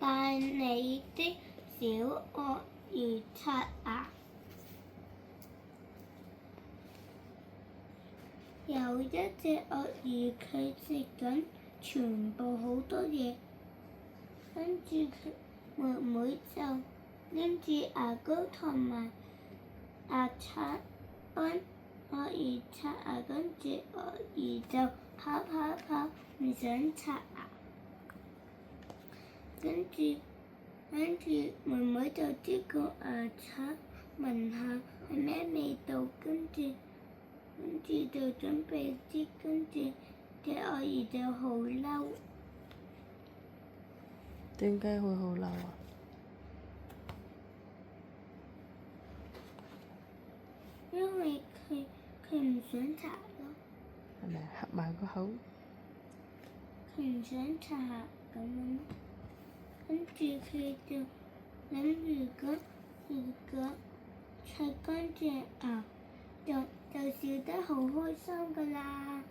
帶你的小鱷魚刷牙。有一隻鱷魚，佢食緊全部好多嘢，跟住妹妹就拎住牙膏同埋牙刷幫鱷魚刷牙，跟住鱷魚就跑，唔想刷牙。跟住妹妹就擠個牙刷聞下係咩味道，跟住就準備擠，跟住隻鱷魚就好嬲。點解會好嬲啊？因為佢唔想刷咯。係咪合埋個口？佢唔想刷牙咁樣，跟住佢就諗如果刷乾淨牙，就笑得好開心㗎啦。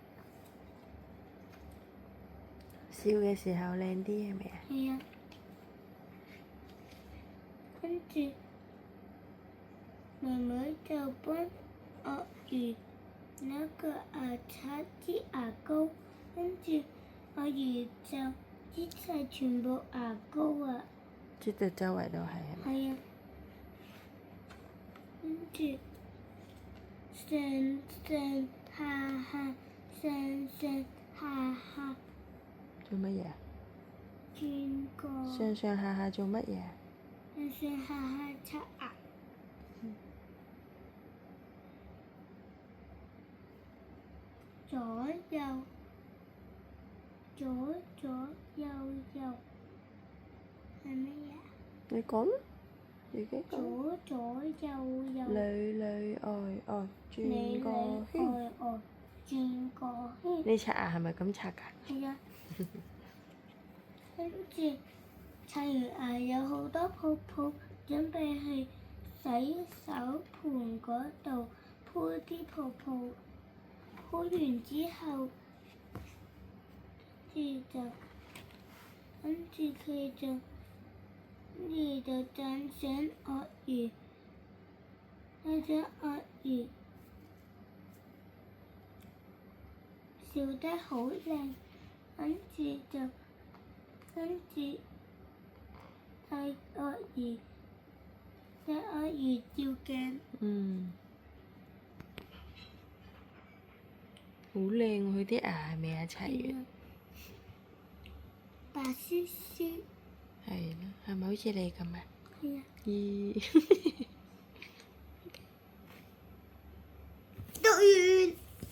笑嘅時候靚啲係咪啊？係啊。跟住妹妹就幫鱷魚攞個牙刷擠牙膏，跟住鱷魚就擠晒全部牙膏啊！擠到周圍都係係咪？係啊。跟住上下下做乜嘢啊？轉個上下做乜嘢啊？上下刷牙。左右係乜嘢啊？你講啦，自己講。左右裏外轉個圈。外轉個圈。你刷牙係咪咁刷㗎？係啊。跟住刷完牙有好多泡泡，準備去洗手盆嗰度鋪啲泡泡，鋪完之後，跟住佢就讚賞鱷魚，笑得好靚，跟住睇鱷魚照鏡。好靚喎！佢啲牙係咪啊？刷完。白雪雪。係啦，係咪好似你咁啊？係啊。咦〜